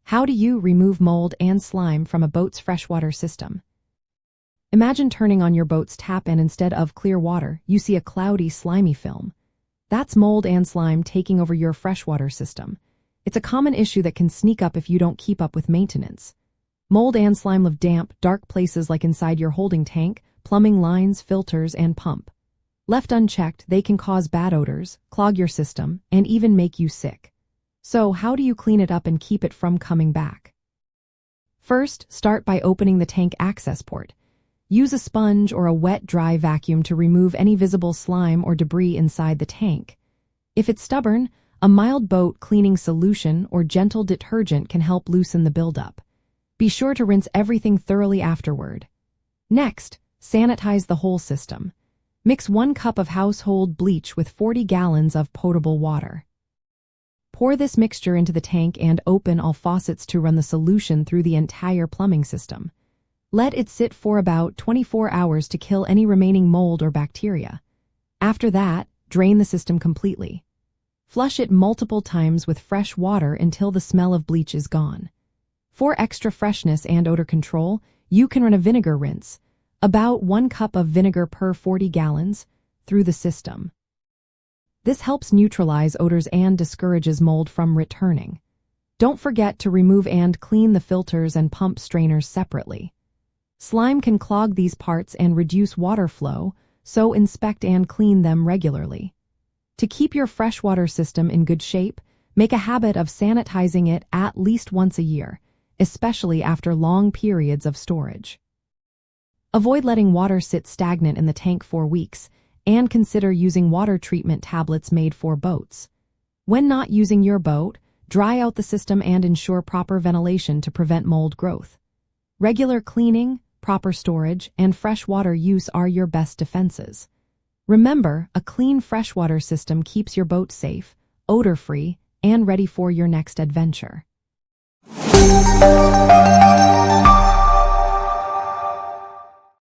How do you remove mold and slime from a boat's freshwater system? Imagine turning on your boat's tap and instead of clear water, you see a cloudy, slimy film. That's mold and slime taking over your freshwater system. It's a common issue that can sneak up if you don't keep up with maintenance. Mold and slime live damp, dark places like inside your holding tank, plumbing lines, filters, and pump. Left unchecked, they can cause bad odors, clog your system, and even make you sick. So how do you clean it up and keep it from coming back? First, start by opening the tank access port. Use a sponge or a wet, dry vacuum to remove any visible slime or debris inside the tank. If it's stubborn, a mild boat cleaning solution or gentle detergent can help loosen the buildup. Be sure to rinse everything thoroughly afterward. Next, sanitize the whole system. Mix 1 cup of household bleach with 40 gallons of potable water. Pour this mixture into the tank and open all faucets to run the solution through the entire plumbing system. Let it sit for about 24 hours to kill any remaining mold or bacteria. After that, drain the system completely. Flush it multiple times with fresh water until the smell of bleach is gone. For extra freshness and odor control, you can run a vinegar rinse, about 1 cup of vinegar per 40 gallons, through the system. This helps neutralize odors and discourages mold from returning. Don't forget to remove and clean the filters and pump strainers separately. Slime can clog these parts and reduce water flow, so inspect and clean them regularly. To keep your freshwater system in good shape, make a habit of sanitizing it at least once a year, especially after long periods of storage. Avoid letting water sit stagnant in the tank for weeks, and consider using water treatment tablets made for boats. When not using your boat, dry out the system and ensure proper ventilation to prevent mold growth. Regular cleaning, proper storage, and fresh water use are your best defenses. Remember, a clean freshwater system keeps your boat safe, odor-free, and ready for your next adventure.